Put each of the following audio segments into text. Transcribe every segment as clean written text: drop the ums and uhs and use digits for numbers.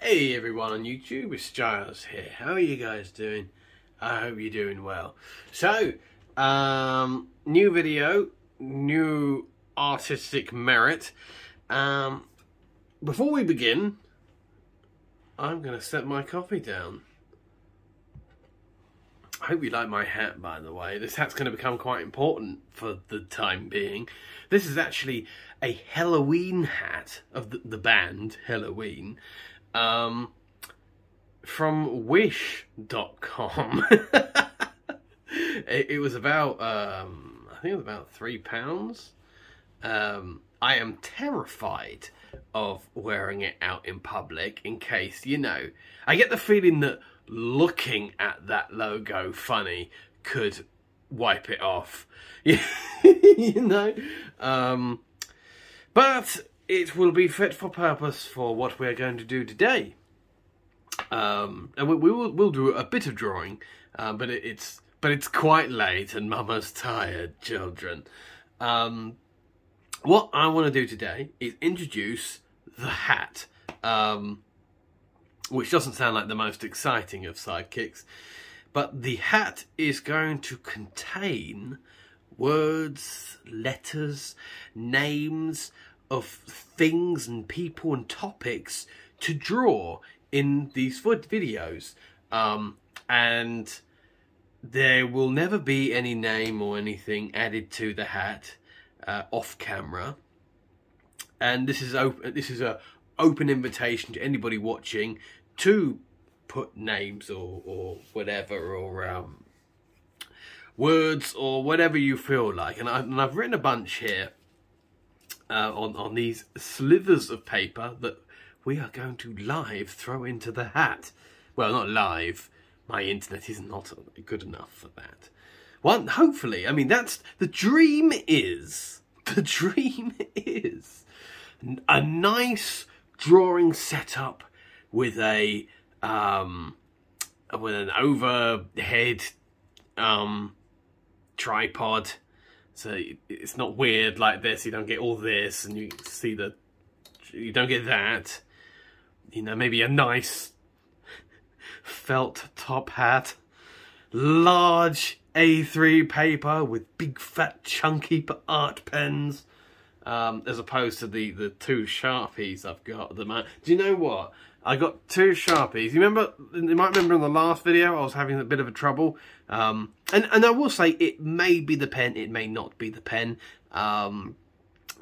Hey everyone on YouTube, it's Giles here. How are you guys doing? I hope you're doing well. So, new video, new artistic merit. Before we begin, I'm going to set my coffee down. I hope you like my hat, by the way. This hat's going to become quite important for the time being. This is actually a Halloween hat of the band Halloween. From wish.com. it was about I think it was about £3. I am terrified of wearing it out in public in case, you know, I get the feeling that looking at that logo funny could wipe it off. You know, but it will be fit for purpose for what we're going to do today. And we'll do a bit of drawing, but it's quite late and Mama's tired, children. What I want to do today is introduce the hat, which doesn't sound like the most exciting of sidekicks, but the hat is going to contain words, letters, names of things and people and topics to draw in these videos, and there will never be any name or anything added to the hat off camera. And this is open. This is a open invitation to anybody watching to put names or whatever, or words or whatever you feel like. And I've written a bunch here on these slivers of paper that we are going to live throw into the hat. Well, not live. My internet is not good enough for that. Well, hopefully, I mean, that's the dream. The dream is a nice drawing setup with a with an overhead tripod, so it's not weird like this. You don't get all this, and you see you don't get that. You know, maybe a nice felt top hat, large A3 paper with big fat chunky art pens, as opposed to the two Sharpies I've got at the moment. Do you know what? I got two Sharpies. You might remember in the last video I was having a bit of a trouble. And I will say it may be the pen, it may not be the pen.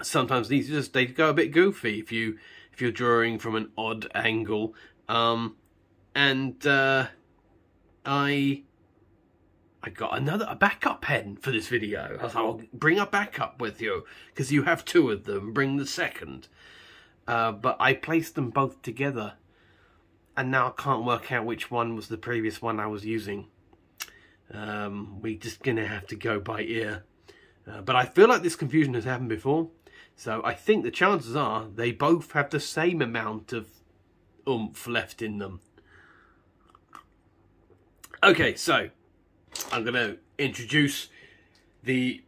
Sometimes these they go a bit goofy if you're drawing from an odd angle. I got a backup pen for this video. I was like, I'll bring a backup with you because you have two of them. Bring the second. But I placed them both together, and now I can't work out which one was the previous one I was using. We're just gonna have to go by ear. But I feel like this confusion has happened before, so I think the chances are they both have the same amount of oomph left in them. Okay, so I'm going to introduce the,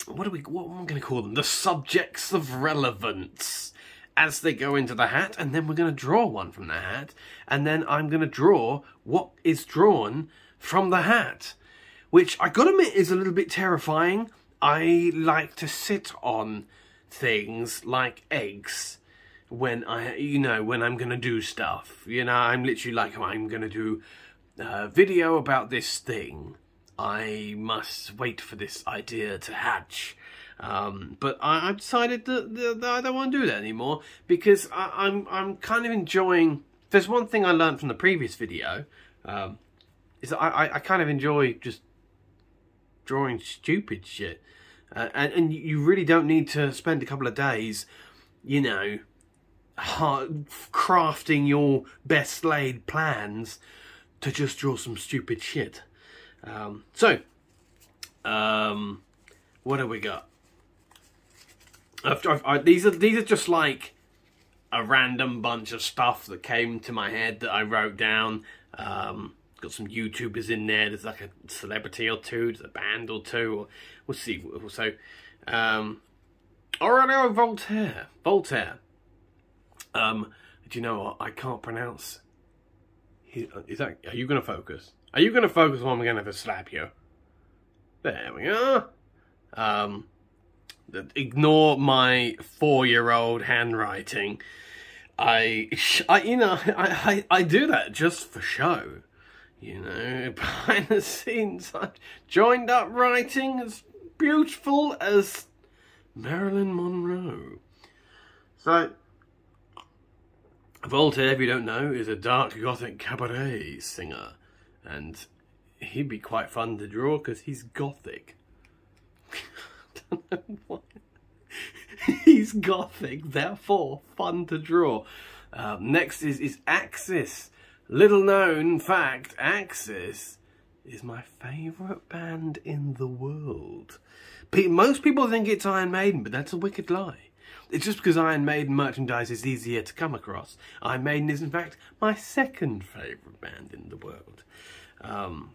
what am I going to call them? The subjects of relevance as they go into the hat, and then we're going to draw one from the hat, and then I'm going to draw what is drawn from the hat, which I got to admit is a little bit terrifying. I like to sit on things like eggs when when I'm going to do stuff. You know, I'm literally like, I'm going to do video about this thing. I must wait for this idea to hatch. But I've decided that I don't want to do that anymore, because I'm kind of enjoying. There's one thing I learned from the previous video, is that I kind of enjoy just drawing stupid shit, and you really don't need to spend a couple of days, you know, crafting your best laid plans to just draw some stupid shit. What have we got? These are just like a random bunch of stuff that came to my head that I wrote down. Got some YouTubers in there. There's like a celebrity or two. There's a band or two. Or we'll see. So, Aurelio Voltaire. Do you know what? I can't pronounce. Is that? Are you going to focus? Are you going to focus when I'm going to have a slap you? There we are. Ignore my 4-year-old handwriting. I do that just for show. You know, behind the scenes, I've joined up writing as beautiful as Marilyn Monroe. So, Voltaire, if you don't know, is a dark gothic cabaret singer. And he'd be quite fun to draw because he's gothic. I don't know why. He's gothic, therefore fun to draw. Next is Axis. Little known fact, Axis is my favourite band in the world. Most people think it's Iron Maiden, but that's a wicked lie. It's just because Iron Maiden merchandise is easier to come across. Iron Maiden is in fact my second favourite band in the world. I'm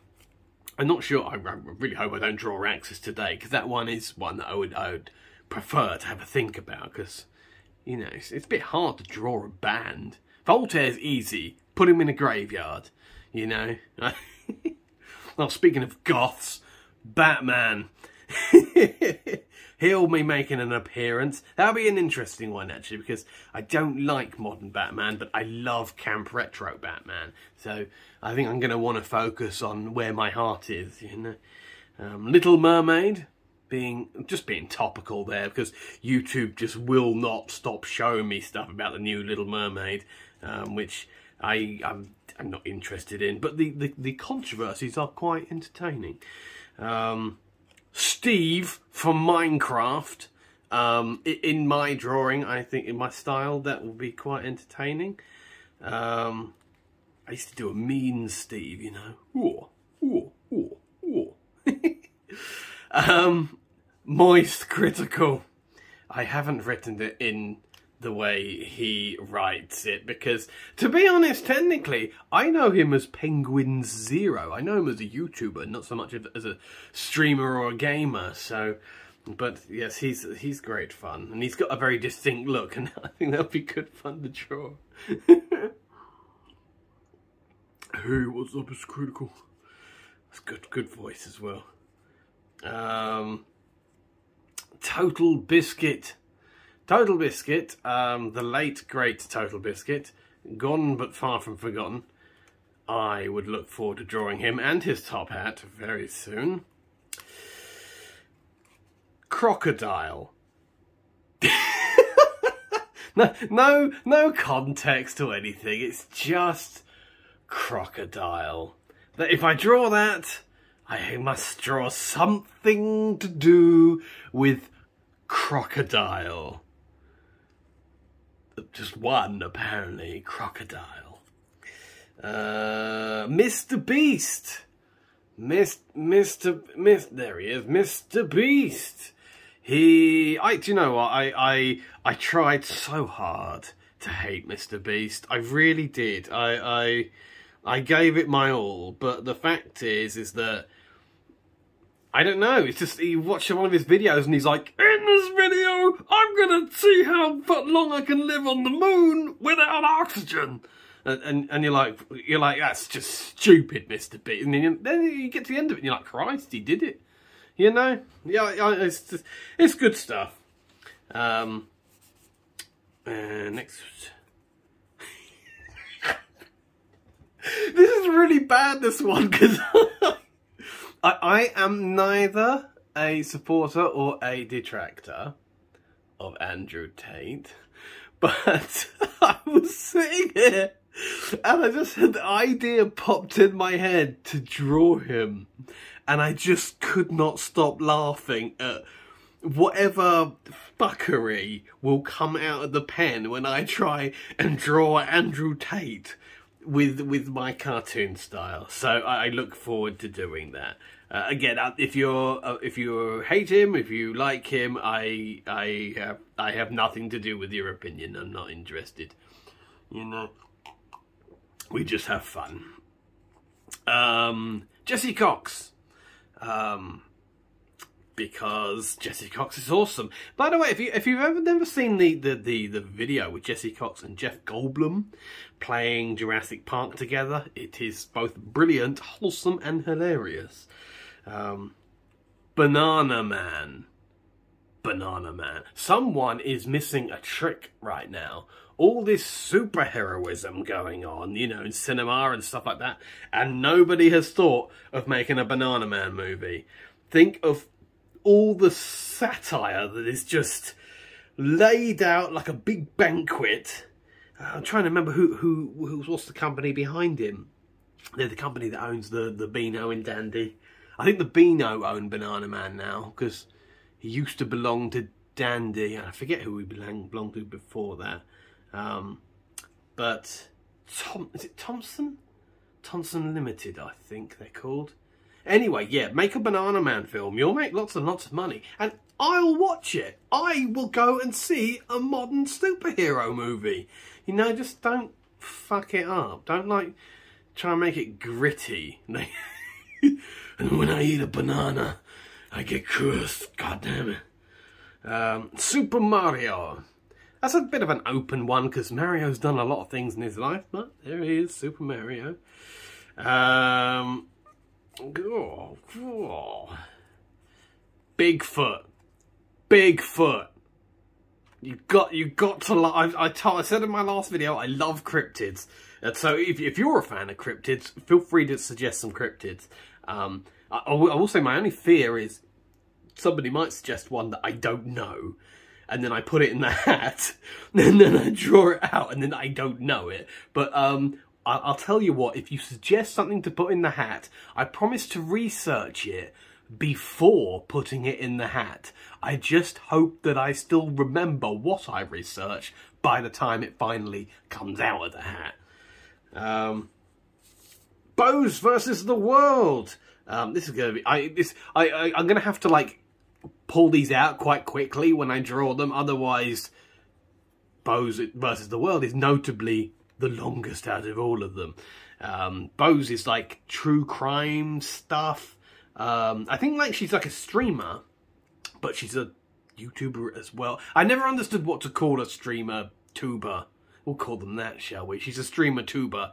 not sure, I really hope I don't draw Axis today, because that one is one that I would prefer to have a think about, because, you know, it's a bit hard to draw a band. Voltaire's easy. Put him in a graveyard, you know. Well, speaking of goths, Batman. He'll be making an appearance. That'll be an interesting one, actually, because I don't like modern Batman, but I love camp retro Batman. So I think I'm going to want to focus on where my heart is, you know. Little Mermaid, just being topical there, because YouTube just will not stop showing me stuff about the new Little Mermaid, which I'm not interested in, but the controversies are quite entertaining. Steve from Minecraft, in my drawing, I think in my style, that will be quite entertaining. I used to do a mean Steve, you know. Ooh, ooh, ooh, ooh. Moist Critical. I haven't written it in the way he writes it, because, to be honest, technically, I know him as Penguin0. I know him as a YouTuber, not so much as a streamer or a gamer, so, but yes, he's great fun, and he's got a very distinct look, and I think that'll be good fun to draw. Hey, what's up, it's Critical. That's good voice as well. Total Biscuit. Total Biscuit, the late great Total Biscuit, gone but far from forgotten. I would look forward to drawing him and his top hat very soon. Crocodile. No context to anything, it's just Crocodile. If I draw that, I must draw something to do with crocodile. Just one, apparently. Crocodile. Mr. Beast. There he is. Mr. Beast. Do you know what? I tried so hard to hate Mr. Beast. I really did. I gave it my all, but the fact is that I don't know, it's just, you watch one of his videos and he's like, in this video, I'm gonna see how long I can live on the moon without oxygen. And you're like, that's just stupid, Mr. Beast. And then you get to the end of it and you're like, Christ, he did it. You know? Yeah, it's good stuff. Next. This is really bad, this one, because I am neither a supporter or a detractor of Andrew Tate, but I was sitting here and I just had the idea popped in my head to draw him, and I just could not stop laughing at whatever fuckery will come out of the pen when I try and draw Andrew Tate with my cartoon style. So I look forward to doing that. Again, if you hate him, if you like him, I have nothing to do with your opinion. I'm not interested. You know, we just have fun. Jesse Cox, because Jesse Cox is awesome. By the way, if you've ever never seen the video with Jesse Cox and Jeff Goldblum playing Jurassic Park together, it is both brilliant, wholesome, and hilarious. Banana Man. Banana Man. Someone is missing a trick right now. All this superheroism going on, you know, in cinema and stuff like that, and nobody has thought of making a Banana Man movie. Think of all the satire that is just laid out like a big banquet. I'm trying to remember what's the company behind him. They're the company that owns the Beano in Dandy. I think the Beano own Banana Man now, because he used to belong to Dandy. I forget who he belonged to before that. But is it Thompson? Thompson Limited, I think they're called. Anyway, yeah, make a Banana Man film. You'll make lots and lots of money. And I'll watch it. I will go and see a modern superhero movie. You know, just don't fuck it up. Don't, like, try and make it gritty. And when I eat a banana, I get cursed. God damn it. Super Mario. That's a bit of an open one, because Mario's done a lot of things in his life. But there he is, Super Mario. Bigfoot. Bigfoot. You got to love. I said in my last video, I love cryptids. And so if you're a fan of cryptids, feel free to suggest some cryptids. I will say my only fear is somebody might suggest one that I don't know, and then I put it in the hat, and then I draw it out, and then I don't know it. But I'll tell you what, if you suggest something to put in the hat, I promise to research it before putting it in the hat. I just hope that I still remember what I researched by the time it finally comes out of the hat. Bose versus the world. This is gonna be. I'm gonna have to like pull these out quite quickly when I draw them. Otherwise, Bose versus the world is notably the longest out of all of them. Bose is like true crime stuff. I think like she's like a streamer, but she's a YouTuber as well. I never understood what to call a streamer tuber. We'll call them that, shall we? She's a streamer tuber.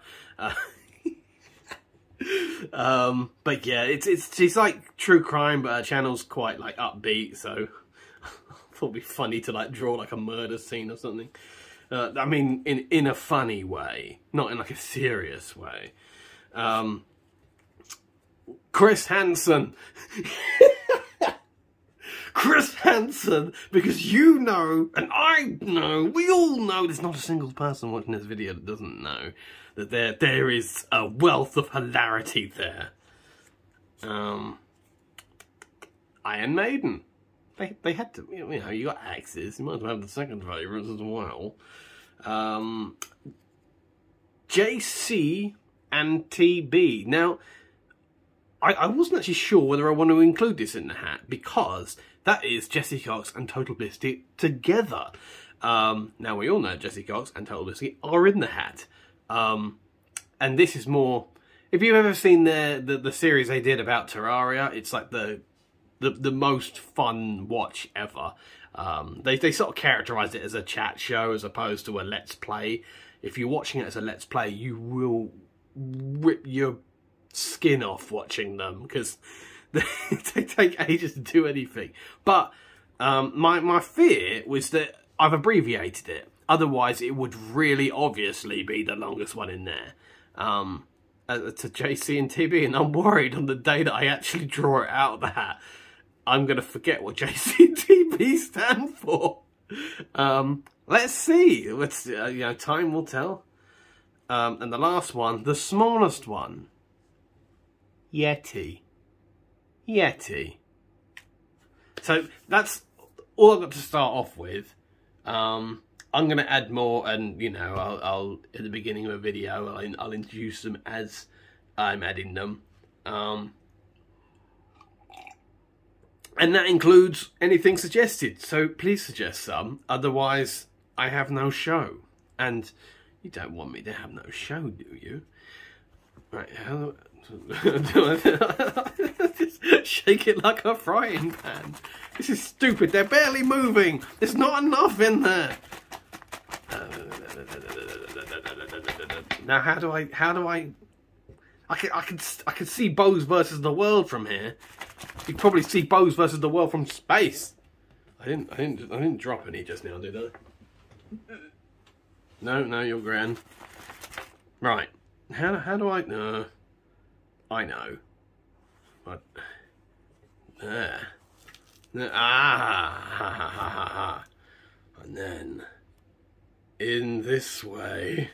But yeah, she's like true crime, but her channel's quite like upbeat, so I thought it'd be funny to like draw like a murder scene or something. I mean, in a funny way, not in like a serious way. Chris Hansen. Chris Hansen, because you know, and I know, we all know, there's not a single person watching this video that doesn't know that there is a wealth of hilarity there. Iron Maiden. They had to, you know, you got axes, you might as well have the second favourites as well. JC and TB. Now, I wasn't actually sure whether I want to include this in the hat, because that is Jesse Cox and Total Biscuit together. Now, we all know Jesse Cox and Total Biscuit are in the hat. And this is more... If you've ever seen the series they did about Terraria, it's like the most fun watch ever. They sort of characterised it as a chat show as opposed to a Let's Play. If you're watching it as a Let's Play, you will rip your skin off watching them, because they take ages to do anything. But my fear was that I've abbreviated it. Otherwise, it would really obviously be the longest one in there. To JC and TB, and I'm worried on the day that I actually draw it out of the hat, I'm going to forget what JC and TB stand for. Let's see. Let's, you know, time will tell. And the last one, the smallest one, Yeti. Yeti. So that's all I've got to start off with. I'm going to add more, and you know, I'll at the beginning of a video, I'll introduce them as I'm adding them. And that includes anything suggested, so please suggest some, otherwise I have no show. And you don't want me to have no show, do you? Right, how do I... Just shake it like a frying pan. This is stupid. They're barely moving. There's not enough in there. Now, how do I? I can see Bose versus the world from here. You can probably see Bose versus the world from space. I didn't drop any just now, did I? No, you're grand. Right. How do I? No. I know. What? There. Ah. And then in this way.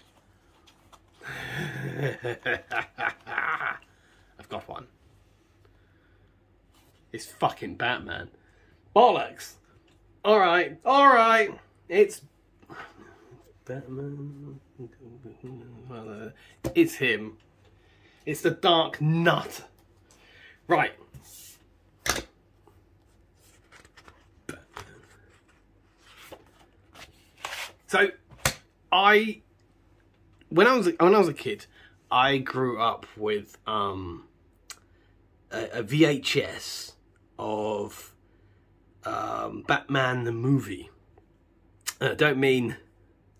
I've got one. It's fucking Batman. Bollocks! Alright. It's Batman. It's him. It's the Dark Nut. Right. So, when I was a kid, I grew up with a VHS of Batman the movie. I don't mean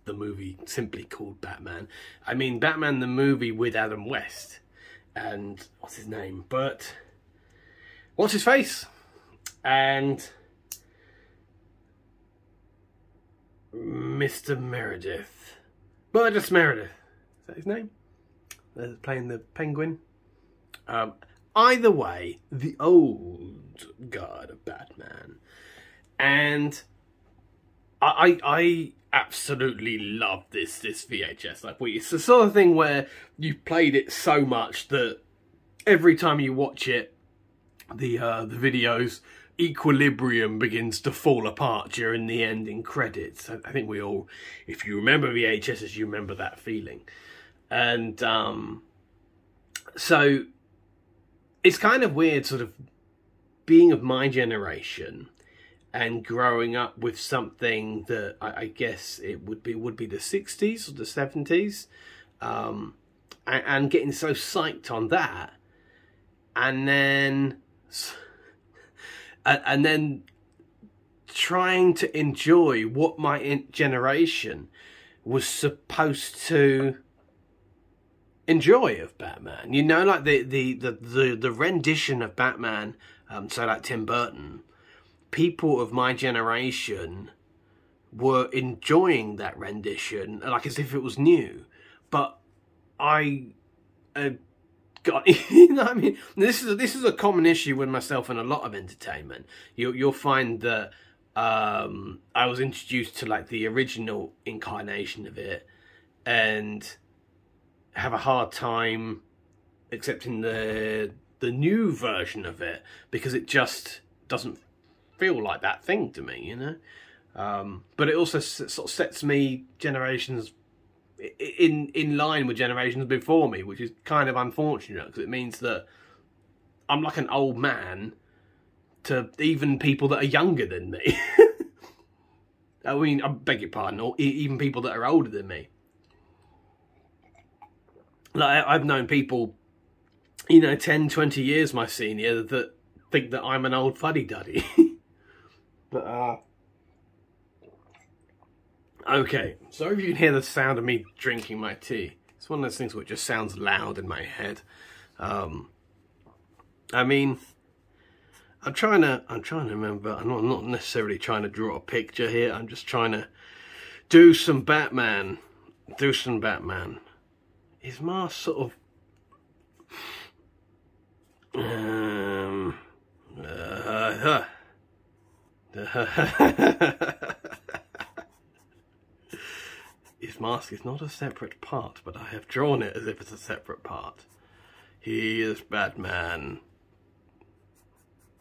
the movie simply called Batman. I mean Batman the movie with Adam West and what's his name? What's his face? And Mr. Meredith. Burgess Meredith. Is that his name? Playing the Penguin. Either way, the old guard of Batman. And I absolutely love this VHS. Like, it's the sort of thing where you've played it so much that every time you watch it, the video's equilibrium begins to fall apart during the ending credits. I think we all, if you remember VHSs, you remember that feeling. And so it's kind of weird sort of being of my generation and growing up with something that I guess it would be the 60s or the 70s, and getting so psyched on that, and then trying to enjoy what my generation was supposed to enjoy of Batman. You know, like the rendition of Batman, so like Tim Burton, people of my generation were enjoying that rendition like as if it was new. But I got, you know what I mean? This is a common issue with myself and a lot of entertainment. You'll find that I was introduced to like the original incarnation of it and have a hard time accepting the new version of it because it just doesn't feel like that thing to me, you know. But it also sort of sets me generations in line with generations before me, which is kind of unfortunate because it means that I'm like an old man to even people that are younger than me. I mean, I beg your pardon, or even people that are older than me. Like, I've known people, you know, 10, 20 years my senior that think that I'm an old fuddy-duddy. But, okay, so if you can hear the sound of me drinking my tea. It's one of those things where it just sounds loud in my head. I mean, I'm trying to remember. I'm not necessarily trying to draw a picture here. I'm just trying to do some Batman. Is my sort of his mask is not a separate part, but I have drawn it as if it's a separate part. He is Batman.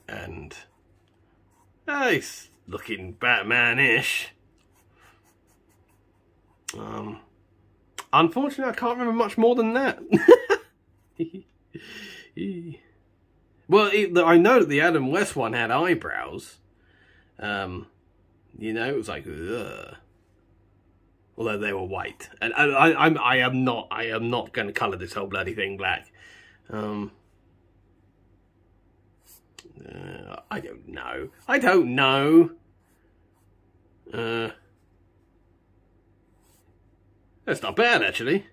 And he's looking Batman-ish. Unfortunately, I can't remember much more than that. Well, I know that the Adam West one had eyebrows. You know, it was like, ugh. although they were white. And I am not going to colour this whole bloody thing black. I don't know. I don't know. That's not bad, actually.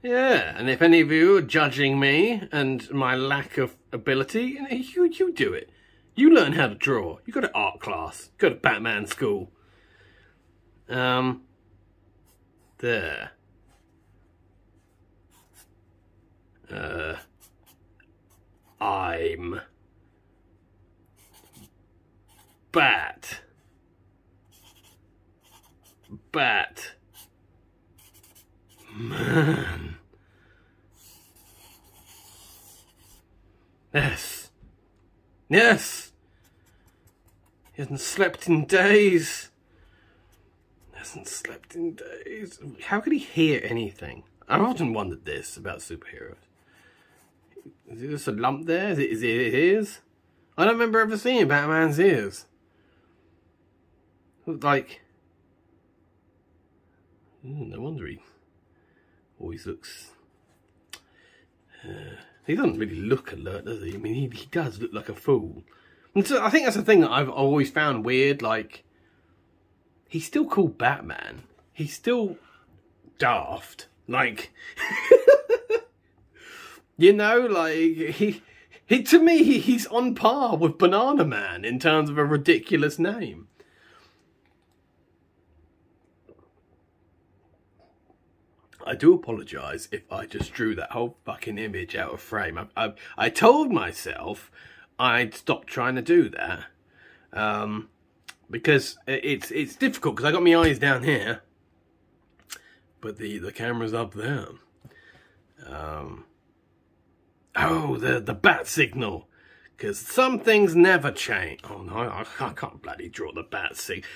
Yeah, and if any of you are judging me and my lack of ability, you do it. You learn how to draw. You go to art class. Go to Batman school. There. I'm Bat. Man. Yes. Yes. He hasn't slept in days. Hasn't slept in days. How could he hear anything? I've often wondered this about superheroes. Is it just a lump there? Is it ears? I don't remember ever seeing Batman's ears. Like... no wonder he always looks... he doesn't really look alert, does he? I mean, he does look like a fool. And so I think that's the thing that I've always found weird. Like, he's still called Batman. He's still daft. Like, you know, like, he to me, he's on par with Banana Man in terms of a ridiculous name. I do apologise if I just drew that whole fucking image out of frame. I told myself I'd stop trying to do that. Because it's difficult, because I got my eyes down here. But the camera's up there. Oh, the bat signal. Because some things never change. Oh no, I can't bloody draw the bat signal.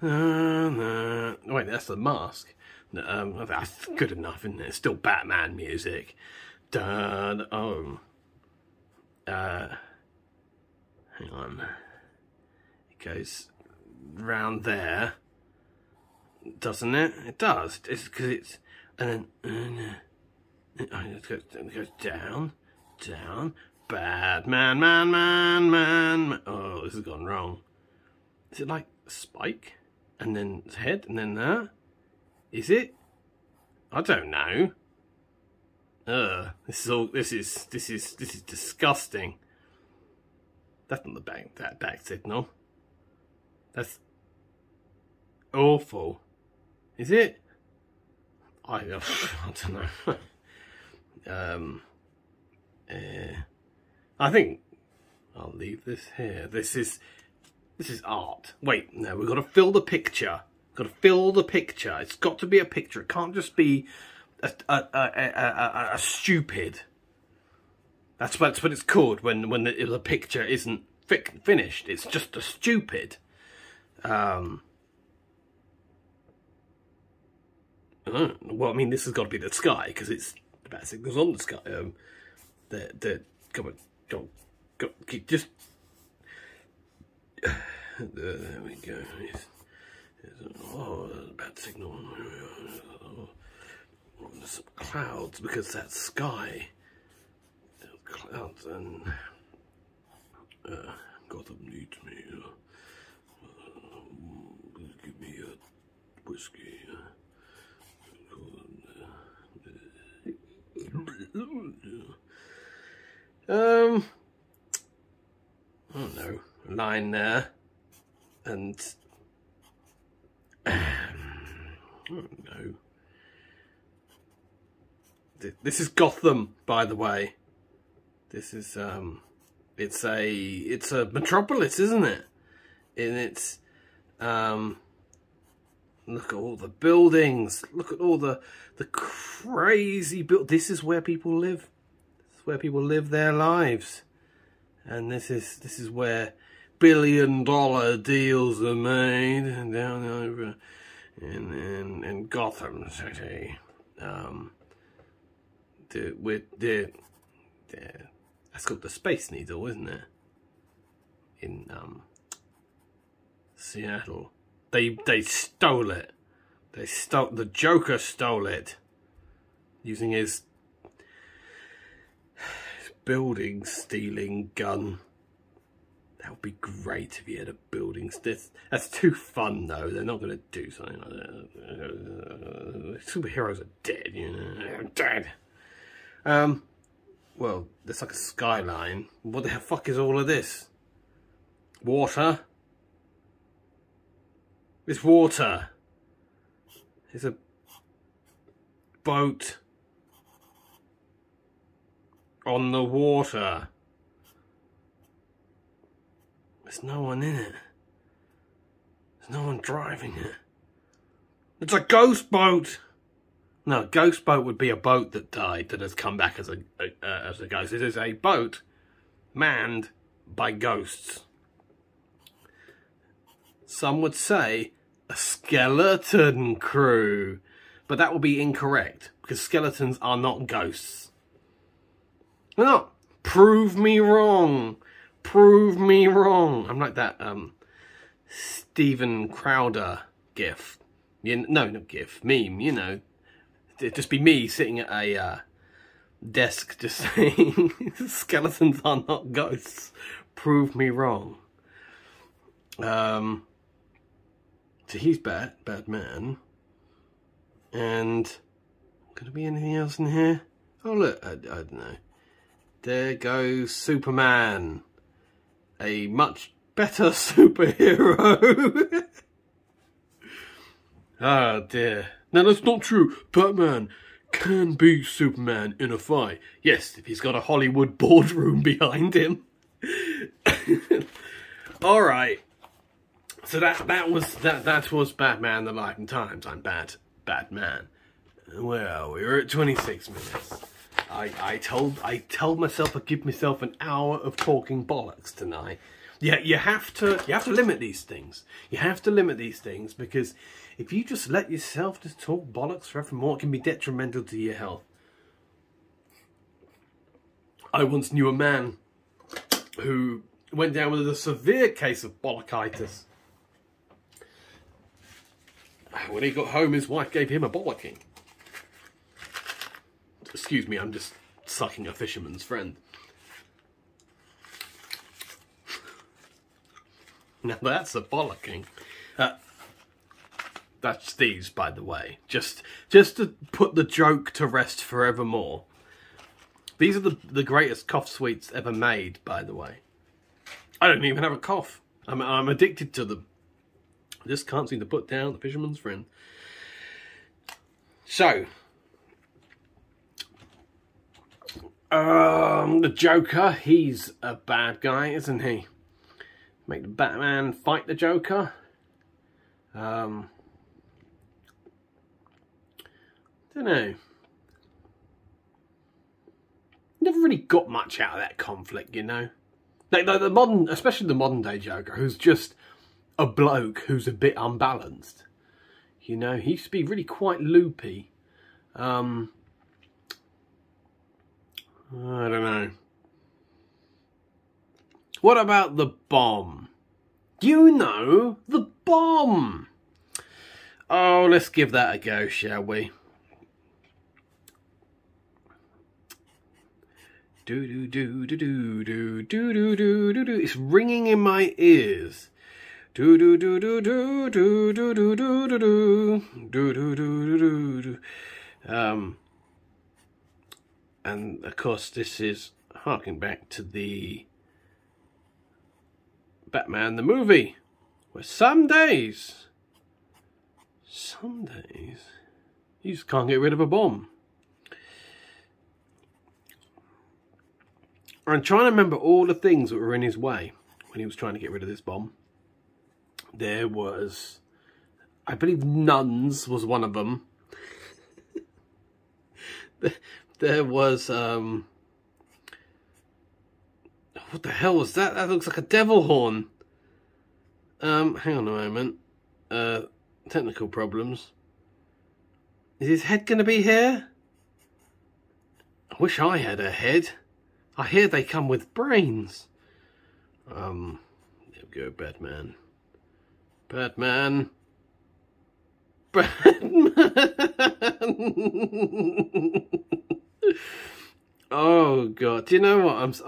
Wait, that's the mask. That's good enough, isn't it? It's still Batman music. Hang on. It goes round there, doesn't it? It does. It's because it's, and then it goes down, Batman, man. Oh, this has gone wrong. Is it like a spike? And then head, and then that? Is it? I don't know. This is disgusting. That's not the back signal. That's awful. Is it? I don't know. I think I'll leave this here. This is art. Wait, no, we've got to fill the picture. Got to fill the picture. It's got to be a picture. It can't just be a stupid. That's what it's called when the picture isn't finished. It's just a stupid. Well, I mean, this has got to be the sky because it's the bat signal's on the sky. Come on, go, just. There we go. Oh, bad signal. Oh, there's some clouds because that's sky. There's clouds and Gotham needs me. Give me a whiskey. I don't know. Line there. And I don't know. This is Gotham, by the way. This is it's a metropolis, isn't it? And it's look at all the buildings. Look at all the crazy this is where people live. This is where people live their lives. And this is where billion-dollar deals are made down over in Gotham City. That's called the Space Needle, isn't it? In Seattle. They stole it. The Joker stole it. Using his building stealing gun. That would be great if he had a building. That's too fun though. They're not going to do something like that. Superheroes are dead, you know. They're dead. Well, there's like a skyline. What the fuck is all of this? Water? It's water. It's a boat on the water. There's no one in it. There's no one driving it. It's a ghost boat. No, a ghost boat would be a boat that died that has come back as a ghost. It is a boat manned by ghosts. Some would say a skeleton crew, but that would be incorrect because skeletons are not ghosts. They're not. Prove me wrong. Prove me wrong. I'm like that Steven Crowder gif. No, not gif. Meme, you know. It'd just be me sitting at a desk just saying skeletons are not ghosts. Prove me wrong. So he's bad man. And could there be anything else in here? Oh look, I don't know. There goes Superman. A much better superhero. Oh dear. Now that's not true. Batman can be Superman in a fight. Yes, if he's got a Hollywood boardroom behind him. All right. So that was Batman: The Life and Times. I'm bad man. Well, we were at 26 minutes. I told myself I'd give myself an hour of talking bollocks tonight. Yeah, you have to limit these things. You have to limit these things because if you just let yourself just talk bollocks forevermore, it can be detrimental to your health. I once knew a man who went down with a severe case of bollochitis. When he got home, his wife gave him a bollocking. Excuse me, I'm just sucking a fisherman's friend. Now that's a bollocking. That's Steve's, by the way. Just to put the joke to rest forevermore. These are the greatest cough sweets ever made, by the way. I don't even have a cough. I'm addicted to them. I just can't seem to put down the fisherman's friend. So, the Joker, he's a bad guy, isn't he? Make the Batman fight the Joker. Don't know. Never really got much out of that conflict, you know. Like the modern, especially the modern day Joker, who's just a bloke who's a bit unbalanced. You know, he used to be really quite loopy. I don't know. What about the bomb? You know, the bomb. Oh, let's give that a go, shall we? Do do do do do do do do do do do. It's ringing in my ears. Do do do do do do do do do do do do do do do do. And of course, this is harking back to the Batman the movie, where some days you just can't get rid of a bomb. I'm trying to remember all the things that were in his way when he was trying to get rid of this bomb. There was, I believe, nuns was one of them. There was, what the hell was that? That looks like a devil horn. Hang on a moment. Technical problems. Is his head going to be here? I wish I had a head. I hear they come with brains. There we go, Batman. Batman. Batman. Oh God! Do you know what?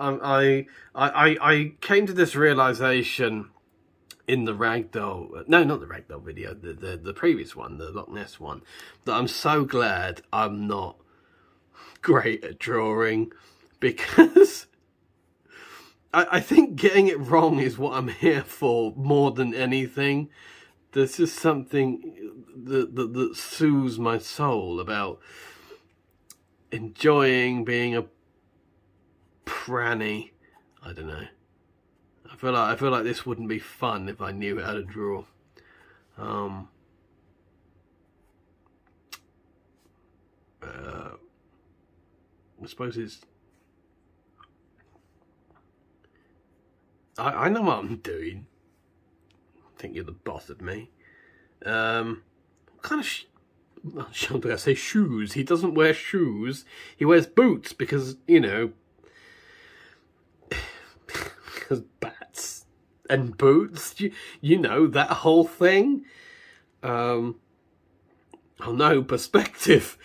I came to this realization in the Ragdoll. No, not the Ragdoll video. The previous one, the Loch Ness one. That I'm so glad I'm not great at drawing, because I think getting it wrong is what I'm here for more than anything. There's just something that soothes my soul about enjoying being a pranny. I don't know. I feel like this wouldn't be fun if I knew how to draw. I suppose it's. I know what I'm doing. I think you're the boss of me. What kind of I'm going to say shoes. He doesn't wear shoes. He wears boots because, you know, because bats and boots. You know, that whole thing. Oh no, perspective.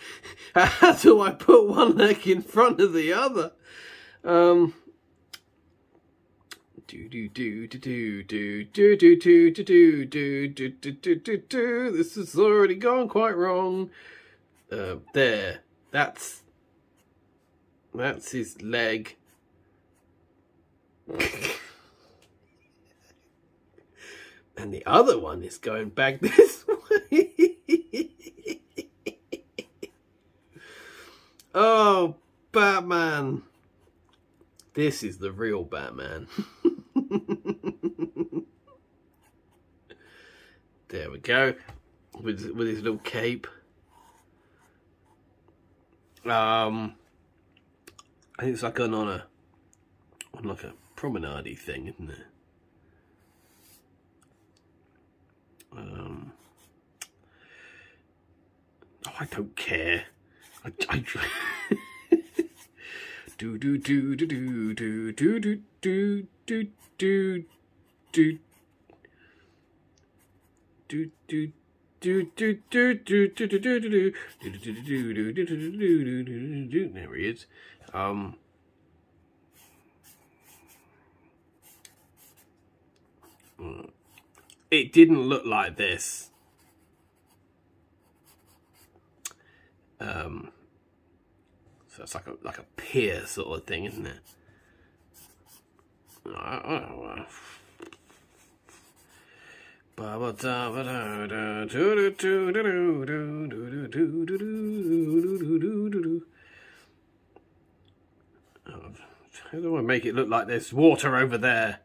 How do I put one leg in front of the other? This has already gone quite wrong. There. That's his leg. And the other one is going back this way. Oh, Batman. This is the real Batman. There we go. With his little cape. I think it's like on like a promenade thing, isn't it? Oh, I don't care. I do do do do do do do do do do do do do do there he is. It didn't look like this. So it's like a pier sort of thing, isn't it? How do I make it look like there's water over there?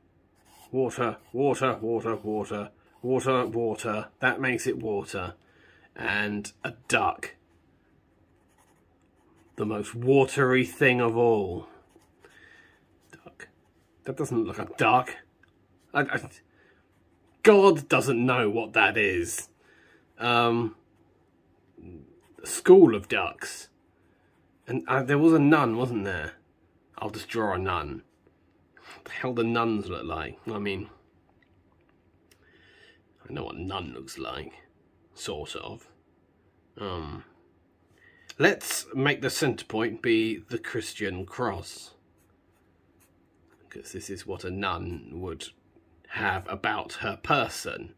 Water, water, water, water, water, water. That makes it water. And a duck. The most watery thing of all. Duck. That doesn't look like a duck. God doesn't know what that is. School of ducks. And there was a nun, wasn't there? I'll just draw a nun. What the hell do nuns look like? I mean, I know what a nun looks like. Sort of. Let's make the centre point be the Christian cross. Because this is what a nun would have about her person.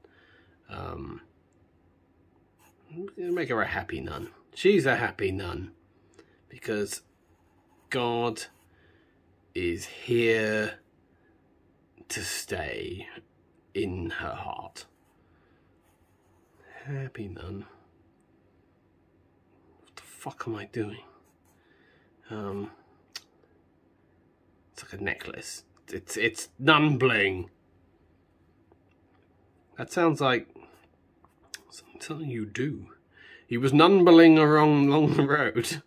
Make her a happy nun. She's a happy nun. Because God is here to stay in her heart. Happy nun. What the fuck am I doing? It's like a necklace. It's nun bling. That sounds like something you do. He was nun bling along the road.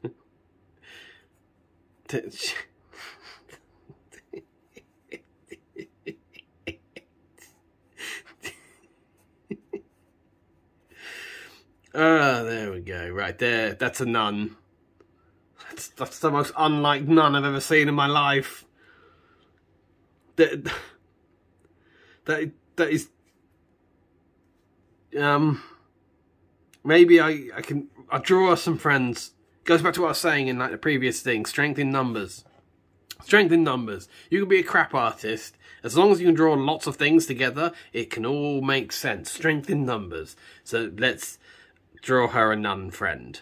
There we go. Right there. That's a nun. That's the most unlike nun I've ever seen in my life. That is Maybe I'll draw us some friends. Goes back to what I was saying in like the previous thing. Strength in numbers. Strength in numbers. You can be a crap artist. As long as you can draw lots of things together, it can all make sense. Strength in numbers. So let's draw her a nun friend.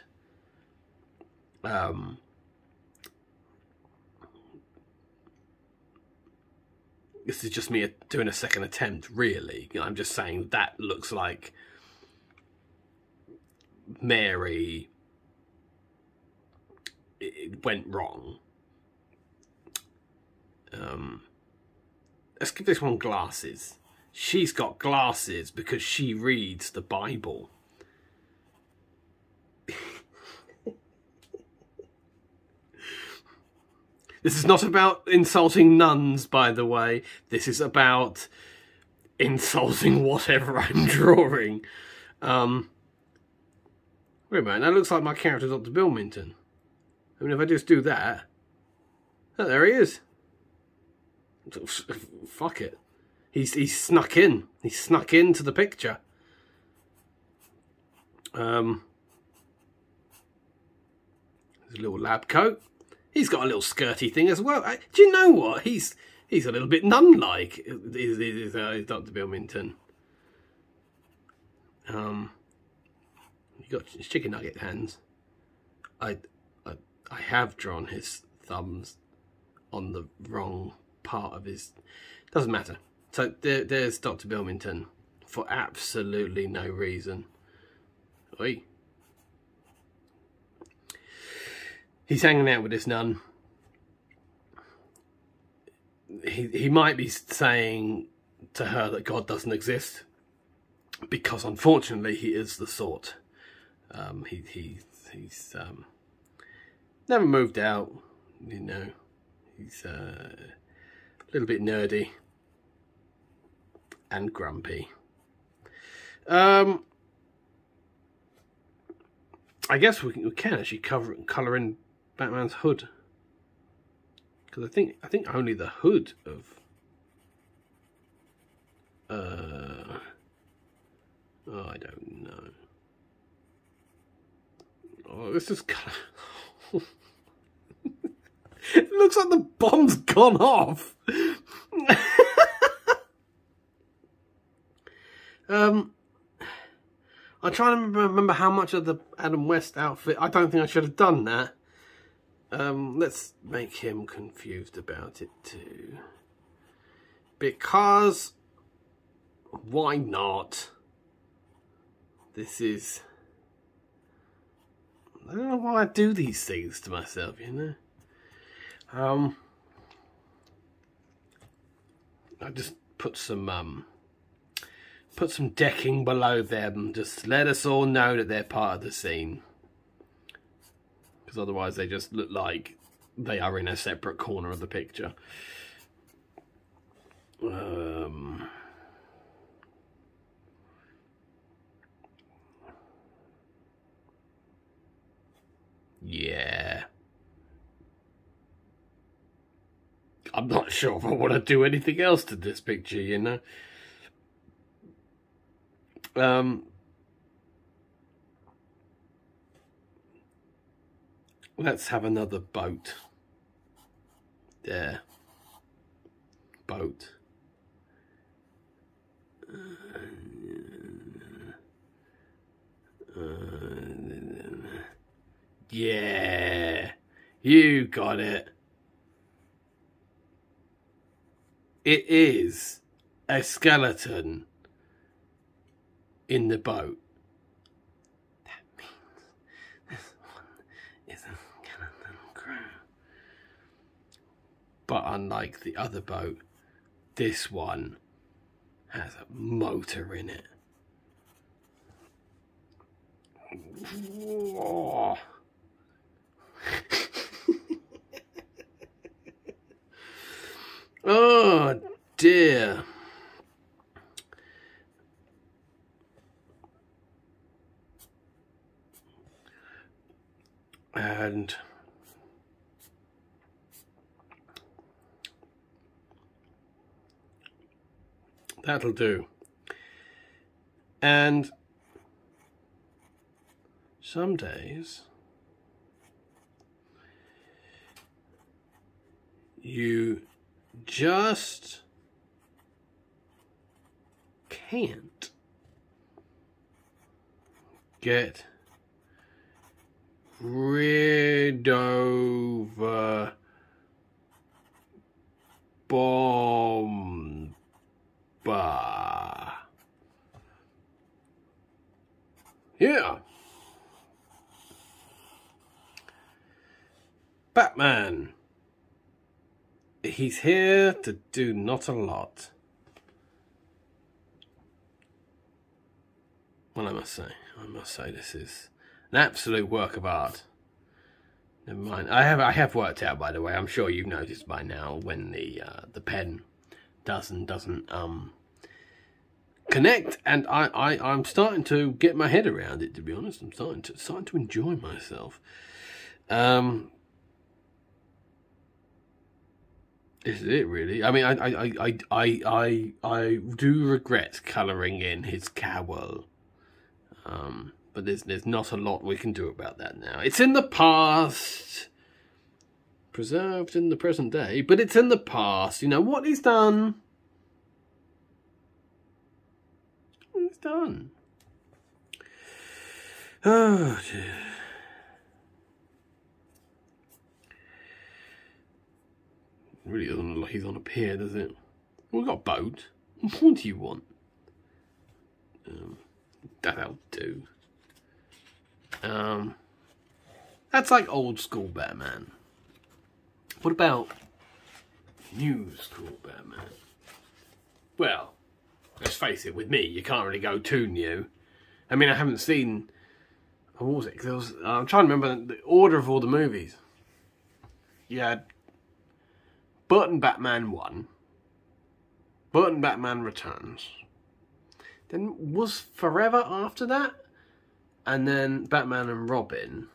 This is just me doing a second attempt, really. I'm just saying that looks like Mary. It went wrong. Let's give this one glasses. She's got glasses because she reads the Bible. This is not about insulting nuns, by the way. This is about insulting whatever I'm drawing. Wait a minute, that looks like my character, Dr. Bilmington. I mean, if I just do that... Oh, there he is. Fuck it. He's snuck in. He snuck into the picture. There's a little lab coat. He's got a little skirty thing as well. Do you know what? He's a little bit nun-like. Is Dr. Bilmington. He got his chicken nugget hands. I have drawn his thumbs on the wrong part of his... Doesn't matter. So there's Dr. Bilmington for absolutely no reason. Oi. He's hanging out with this nun. He might be saying to her that God doesn't exist, because unfortunately he is the sort. He's never moved out, you know. He's a little bit nerdy and grumpy. I guess we can actually colour in Batman's hood, because I think only the hood of oh, I don't know. Oh, this is it looks like the bomb's gone off. I'm trying to remember how much of the Adam West outfit. I don't think I should have done that. Let's make him confused about it too. Because why not? This is... I don't know why I do these things to myself, you know. I just put some decking below them. Just let us all know that they're part of the scene. Because otherwise they just look like they are in a separate corner of the picture. Yeah. I'm not sure if I want to do anything else to this picture, you know. Let's have another boat. There. Boat. Yeah. You got it. It is a skeleton in the boat. That means this one is a skeleton crew. But unlike the other boat, this one has a motor in it. Whoa. Oh dear. And that'll do. And some days you just can't get rid of Bomba. Yeah. Batman. He's here to do not a lot. Well, I must say this is an absolute work of art. Never mind. I have worked out, by the way. I'm sure you've noticed by now when the pen doesn't connect, and I'm starting to get my head around it. To be honest, I'm starting to enjoy myself. This is it, really. I mean, I do regret colouring in his cowl. But there's not a lot we can do about that now. It's in the past, preserved in the present day, but it's in the past. You know, what he's done, he's done. Oh, dear. It really doesn't look like he's on a pier, does it? We've got a boat. What do you want? That'll do. That's like old school Batman. What about new school Batman? Well, let's face it, with me, you can't really go too new. I mean, I haven't seen... What was it? I'm trying to remember the order of all the movies. You had Burton Batman 1, Burton Batman Returns, then was Forever after that, and then Batman and Robin,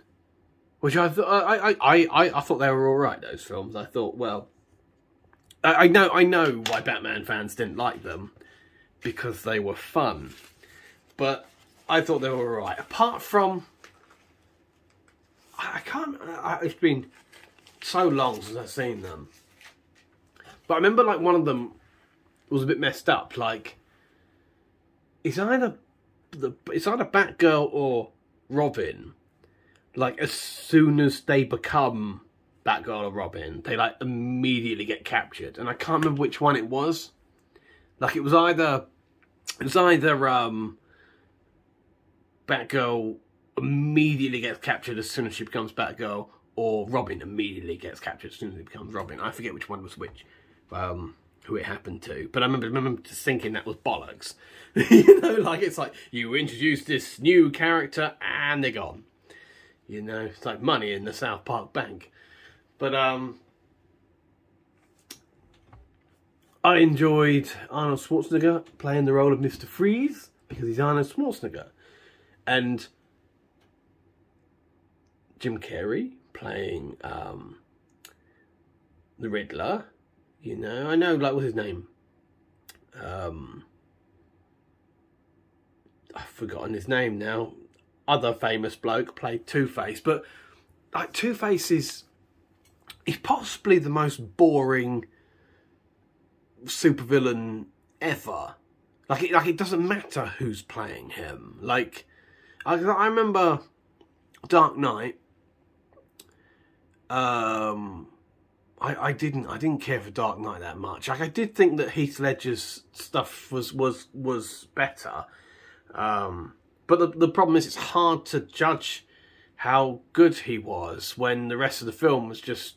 which I thought they were all right. Those films, I thought, well, I know why Batman fans didn't like them, because they were fun, but I thought they were all right. Apart from, it's been so long since I've seen them, but I remember like one of them was a bit messed up. Like, it's either Batgirl or Robin. Like, as soon as they become Batgirl or Robin, they like immediately get captured, and I can't remember which one it was. Like, it was either Batgirl immediately gets captured as soon as she becomes Batgirl, or Robin immediately gets captured as soon as he becomes Robin. I forget which one was which, who it happened to. But I remember just thinking that was bollocks. You know, like, it's like, you introduce this new character and they're gone. You know, it's like money in the South Park Bank. But, I enjoyed Arnold Schwarzenegger playing the role of Mr. Freeze, because he's Arnold Schwarzenegger. And Jim Carrey playing the Riddler. You know, I know, like, what's his name? I've forgotten his name now. Other famous bloke played Two-Face, but like, Two-Face is possibly the most boring supervillain ever. Like it doesn't matter who's playing him. Like, I remember Dark Knight. I didn't care for Dark Knight that much. Like, I did think that Heath Ledger's stuff was better. But the problem is, it's hard to judge how good he was when the rest of the film was just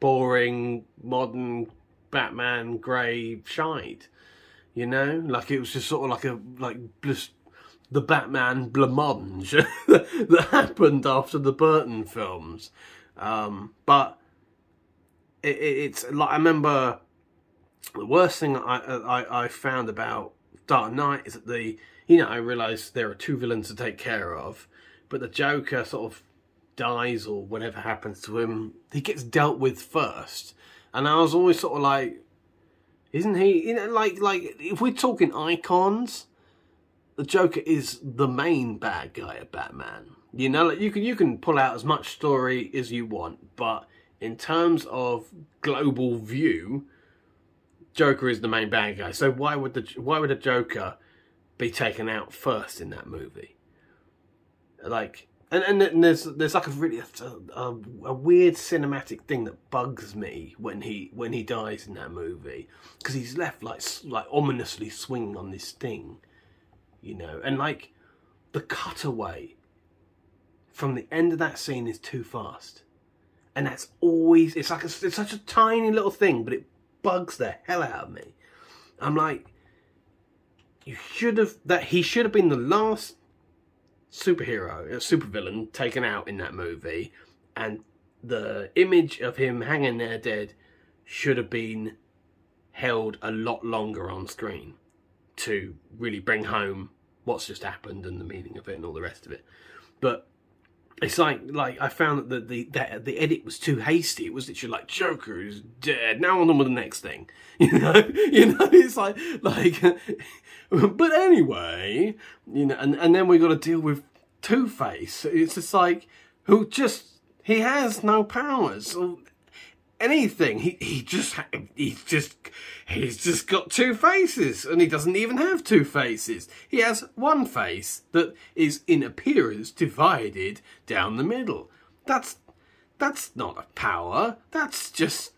boring, modern Batman grey shite. You know, like, it was just sort of just the Batman blancmange that happened after the Burton films. But it's like, I remember the worst thing I found about Dark Knight is that I realise there are two villains to take care of, but the Joker sort of dies, or whatever happens to him, he gets dealt with first. And I was always sort of like, isn't he, you know, like if we're talking icons, the Joker is the main bad guy of Batman. You know, like you can pull out as much story as you want, but in terms of global view, Joker is the main bad guy. So why would the Joker be taken out first in that movie? Like, and there's like a really a weird cinematic thing that bugs me when he dies in that movie, because he's left like ominously swinging on this thing, you know, and like the cutaway from the end of that scene is too fast, and that's always it's such a tiny little thing, but it bugs the hell out of me. I'm like, he should have been the last supervillain taken out in that movie, and the image of him hanging there dead should have been held a lot longer on screen to really bring home what's just happened and the meaning of it and all the rest of it. But it's like I found that the edit was too hasty. It was literally like, Joker is dead, now on with the next thing. You know, it's like but anyway, you know, and then we got to deal with Two-Face. It's just like, he has no powers or anything. He's just got two faces, and he doesn't even have two faces. He has one face that is in appearance divided down the middle. That's not a power. That's just,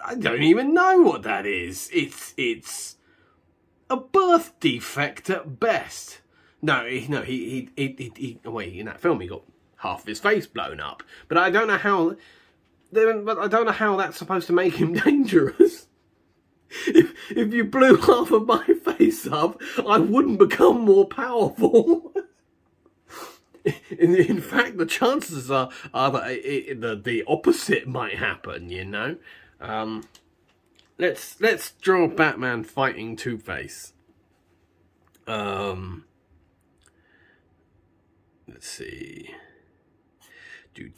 I don't even know what that is. It's a birth defect at best. Wait, in that film he got half of his face blown up, but I don't know how. But I don't know how that's supposed to make him dangerous. If you blew half of my face up, I wouldn't become more powerful. In fact, the chances are that the opposite might happen. You know. Let's draw Batman fighting Two-Face. Let's see. You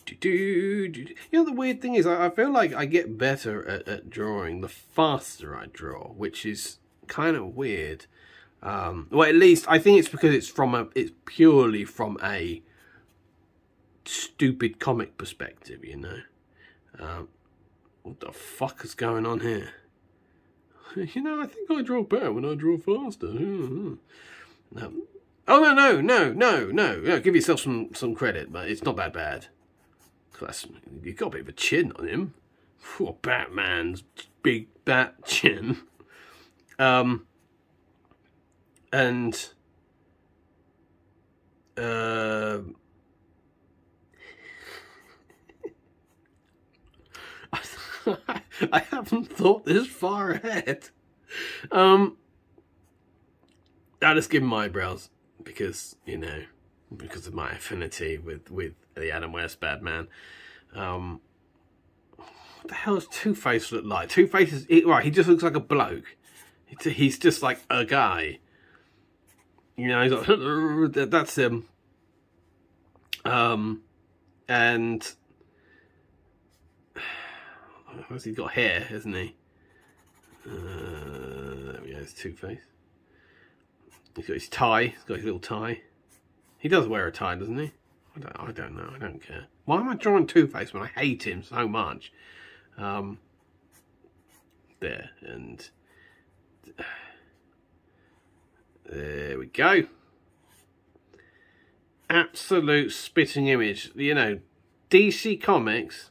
know, the weird thing is, I feel like I get better at drawing the faster I draw, which is kind of weird. Well, at least I think it's because it's purely from a stupid comic perspective, you know. What the fuck is going on here? You know, I think I draw better when I draw faster. Oh no! Give yourself some credit, but it's not that bad. You've got a bit of a chin on him. For Batman's big bat chin. And I haven't thought this far ahead. I'll just give him my eyebrows because, you know, because of my affinity with the Adam West Batman. What the hell does Two-Face look like? Two-Face is right. He just looks like a bloke. He's just like a guy. You know, he's like, that's him. And he's got hair, hasn't he? There we go. It's Two-Face. He's got his tie. He's got his little tie. He does wear a tie, doesn't he? I don't know. I don't care. Why am I drawing Two-Face when I hate him so much? There, and there we go. Absolute spitting image. You know, DC Comics.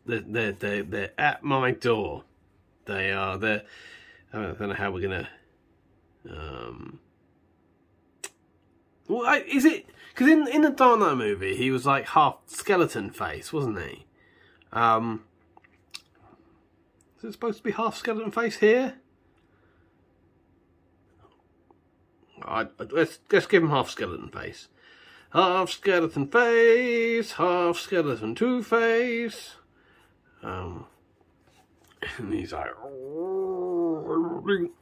They're at my door. They are. I don't know how we're gonna. Well, is it because in the Dark Knight movie he was like half skeleton face, wasn't he? Is it supposed to be half skeleton face here? Let's give him half skeleton face. Half skeleton face, half skeleton Two-Face. And he's like, oh,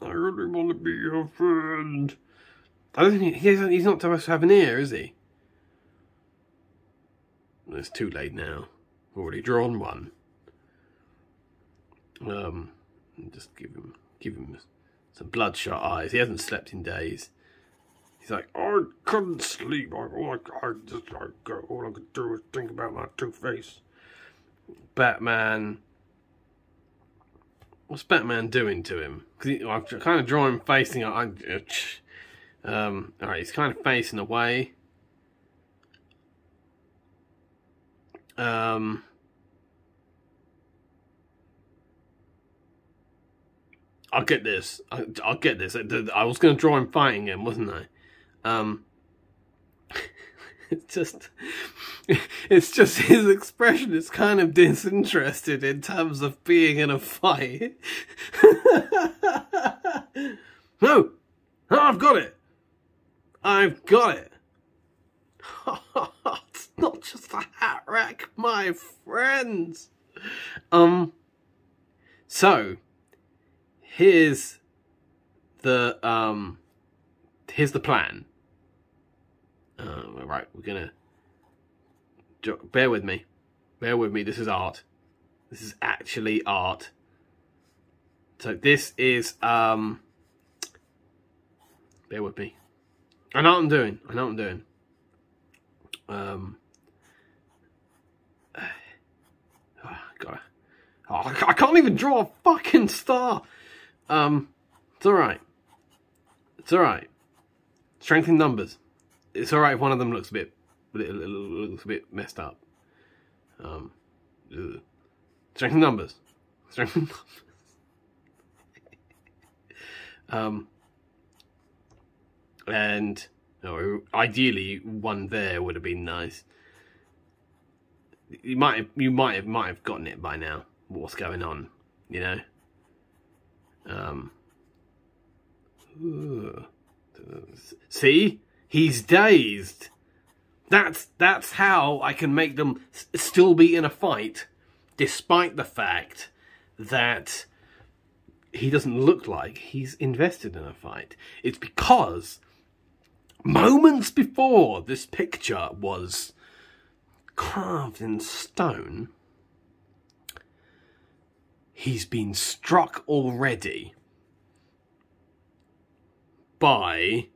I really want to be your friend. I don't think he's not supposed to have an ear, is he? It's too late now. Already drawn one. Just give him some bloodshot eyes. He hasn't slept in days. He's like, I couldn't sleep. All I could do was think about my Two-Face. Batman. What's Batman doing to him? Because I've kind of drawn him facing. Alright, he's kind of facing away. I'll get this. I'll get this. I was going to draw him fighting him, wasn't I? It's just his expression is kind of disinterested in terms of being in a fight. No, I've got it. I've got it. It's not just a hat rack, my friends. So here's the plan. Right, we're gonna bear with me. This is art. This is actually art. So this is bear with me. I know what I'm doing. I can't even draw a fucking star. It's alright. Strength in numbers. It's alright if one of them looks a bit messed up. Strength in numbers. And ideally one there would have been nice. You might have gotten it by now. What's going on, you know? See, he's dazed. That's how I can make them still be in a fight, despite the fact that he doesn't look like he's invested in a fight. It's because moments before this picture was carved in stone, he's been struck already by,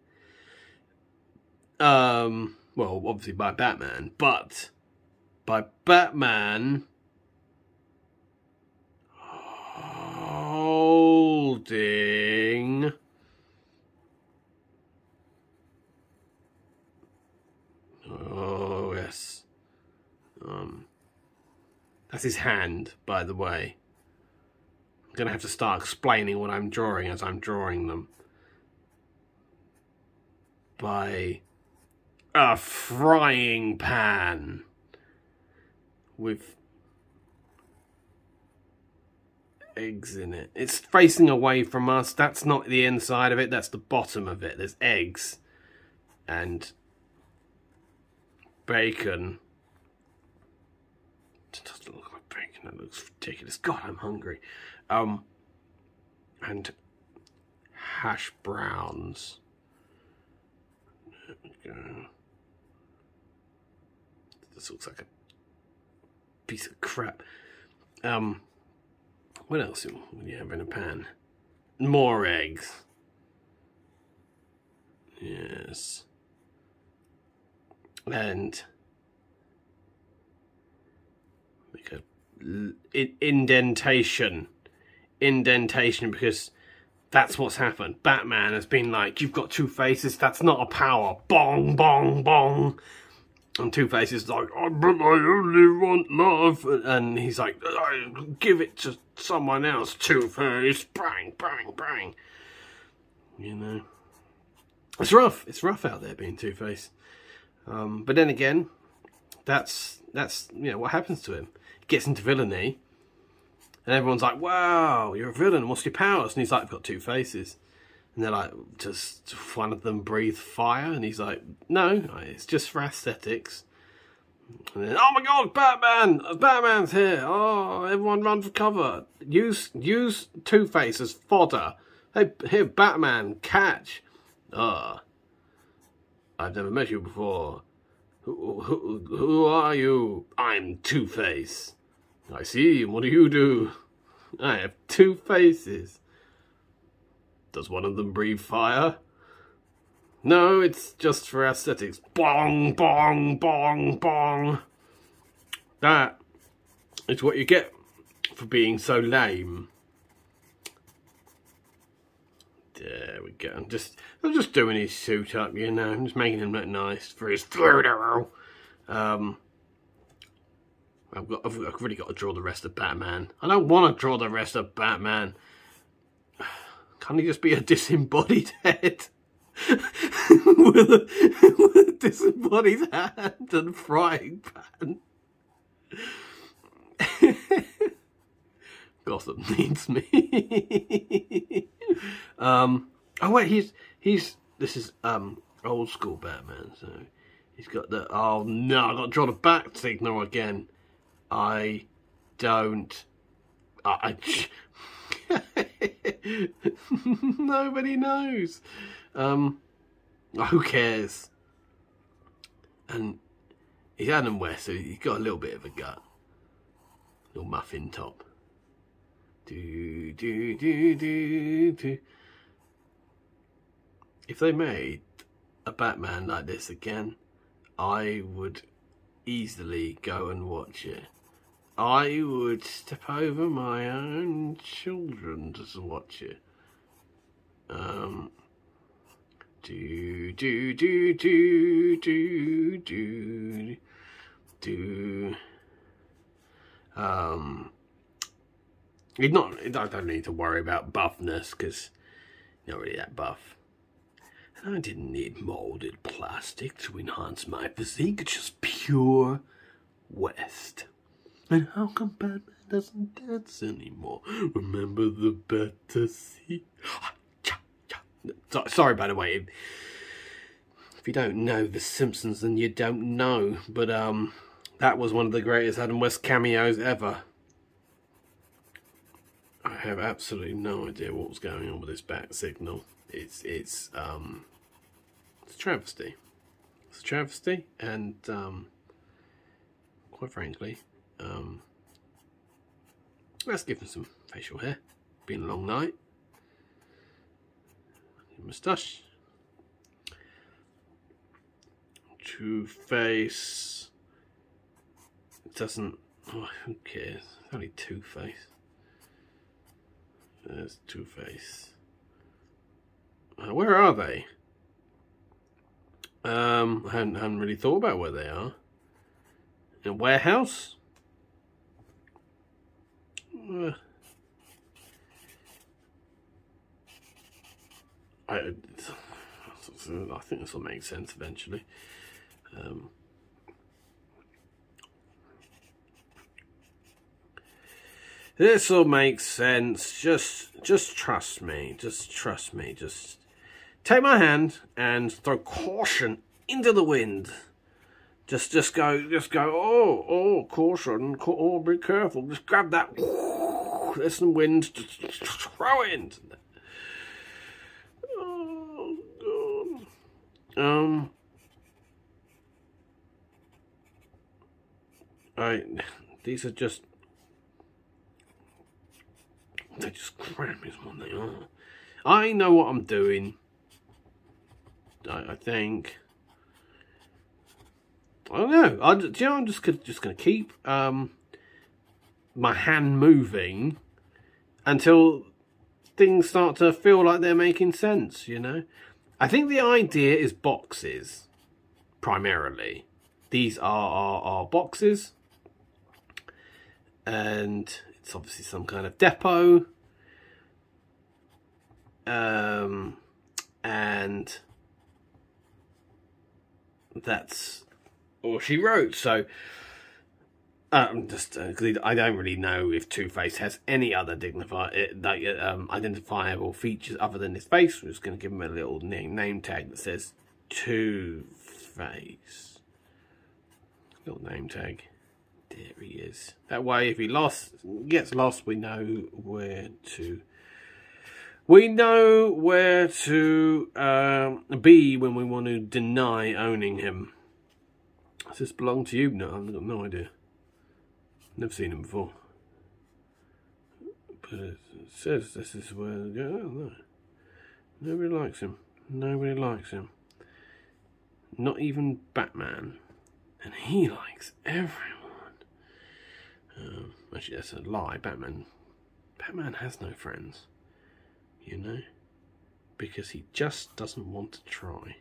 well, obviously by Batman, but by Batman holding oh yes, that's his hand, by the way. I'm gonna have to start explaining what I'm drawing as I'm drawing them. By a frying pan with eggs in it. It's facing away from us. That's not the inside of it, that's the bottom of it. There's eggs and bacon. It doesn't look like bacon, it looks ridiculous. God, I'm hungry. And hash browns. There we go. This looks like a piece of crap. What else would you have in a pan? More eggs. Yes. And make a indentation, because that's what's happened. Batman has been like, you've got two faces, that's not a power. Bong, bong, bong. And Two-Face is like, oh, but I only want love. And he's like, give it to someone else, Two-Face. Bang, bang, bang. You know. It's rough. It's rough out there being Two-Face. But then again, that's you know what happens to him. He gets into villainy, and everyone's like, "Wow, you're a villain. What's your powers?" And he's like, "I've got two faces." And they're like, "Does one of them breathe fire?" And he's like, "No, it's just for aesthetics." And then, "Oh my God, Batman! Batman's here! Oh, everyone run for cover! Use Two-Face as fodder! Hey, here, Batman, catch!" I've never met you before. Who are you? I'm Two-Face. I see. What do you do? I have two faces. Does one of them breathe fire? No, it's just for aesthetics. Bong, bong, bong, bong. That is what you get for being so lame. There we go. I'm just doing his suit up, you know. I'm just making him look nice for his photo. I've really got to draw the rest of Batman. I don't want to draw the rest of Batman. Can't he just be a disembodied head? with a disembodied hand and frying pan. Gotham needs me. Oh wait, this is old school Batman, so he's got the, oh no, I got to draw the back signal again. I don't, nobody knows. Who cares? And he's Adam West, so he's got a little bit of a gut. Little muffin top. Do, do, do, do, do. If they made a Batman like this again, I would easily go and watch it. I would step over my own children to watch it. Do do do do do do do. He's not. I don't need to worry about buffness because he's not really that buff. And I didn't need molded plastic to enhance my physique. It's just pure West. And how come Batman doesn't dance anymore? Remember the better see. Sorry, by the way. If you don't know The Simpsons, then you don't know. But that was one of the greatest Adam West cameos ever. I have absolutely no idea what was going on with this bat signal. It's a travesty. It's a travesty, and quite frankly, let's give him some facial hair. Been a long night. Moustache. Two-Face. It doesn't. Oh, who cares? It's only Two-Face. There's Two-Face. Where are they? I hadn't really thought about where they are. In a warehouse? I think this will make sense eventually. This will make sense. Just trust me. Just trust me. Just take my hand and throw caution into the wind. Just go. Oh, caution. Oh, be careful. Just grab that. There's some wind. Just throw it into there. Oh, God. These are just. They just grab me is what they are. I know what I'm doing. I think. I don't know. I'm just going to keep my hand moving until things start to feel like they're making sense, you know. I think the idea is boxes, primarily. These are our boxes. And it's obviously some kind of depot. And that's all she wrote. So just I don't really know if Two-Face has any other identifiable features other than his face. We're just going to give him a little name tag that says Two-Face. Little name tag. There he is. That way, if he gets lost, we know where to. We know where to be when we want to deny owning him. Does this belong to you? No, I've got no idea. Never seen him before. But it says this is where to go. Oh, no. Nobody likes him. Nobody likes him. Not even Batman. And he likes everyone. Actually, that's a lie. Batman has no friends. You know? Because he just doesn't want to try.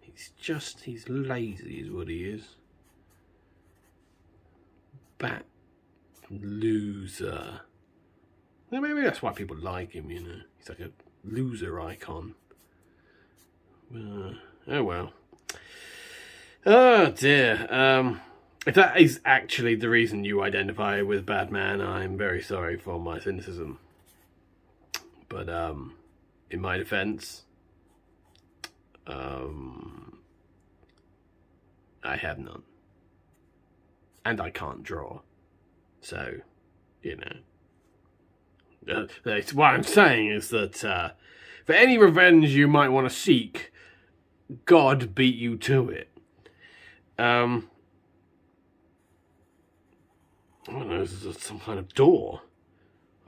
He's lazy is what he is. Bat loser. Well, maybe that's why people like him, you know. He's like a loser icon. Oh well. Oh dear. If that is actually the reason you identify with Batman, I'm very sorry for my cynicism. But in my defense, I have none. And I can't draw. So, you know. What I'm saying is that for any revenge you might want to seek, God beat you to it. I don't know, there's some kind of door.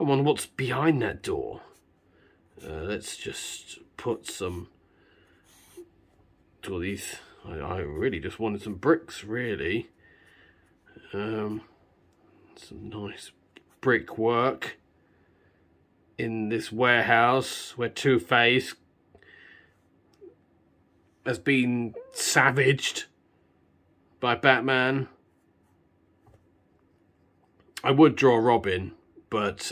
I wonder what's behind that door. Let's just put some... all these... I really just wanted some bricks, really. Some nice brickwork in this warehouse where Two-Face has been savaged by Batman. I would draw Robin, but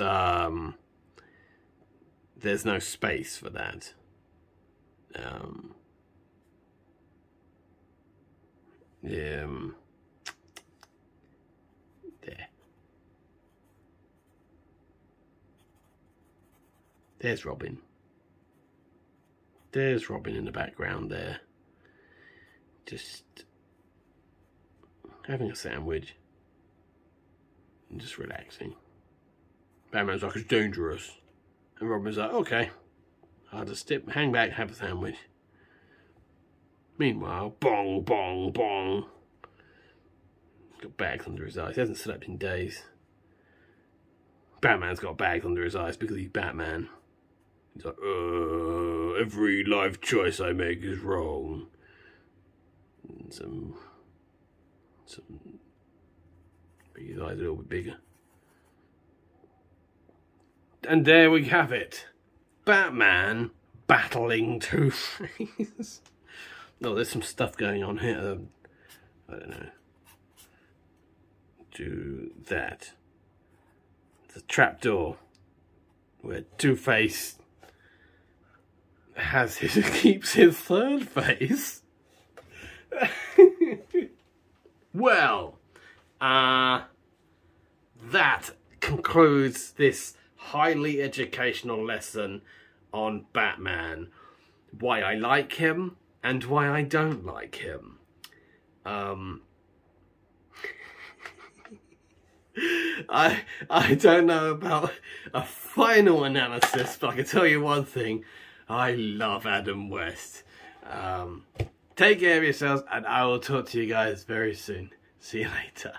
there's no space for that. There. There's Robin. There's Robin in the background there. Just having a sandwich. And just relaxing. Batman's like, it's dangerous. And Robin's like, okay. I'll just hang back, have a sandwich. Meanwhile, bong, bong, bong. He's got bags under his eyes. He hasn't slept in days. Batman's got bags under his eyes because he's Batman. He's like, every life choice I make is wrong. And his eyes a little bit bigger. And there we have it. Batman battling Two-Face. Oh, there's some stuff going on here. I don't know. Do that. It's a trapdoor where Two-Face keeps his third face. Well, that concludes this highly educational lesson on Batman. Why I like him and why I don't like him. I don't know about a final analysis, but I can tell you one thing. I love Adam West. Take care of yourselves, and I will talk to you guys very soon. See you later.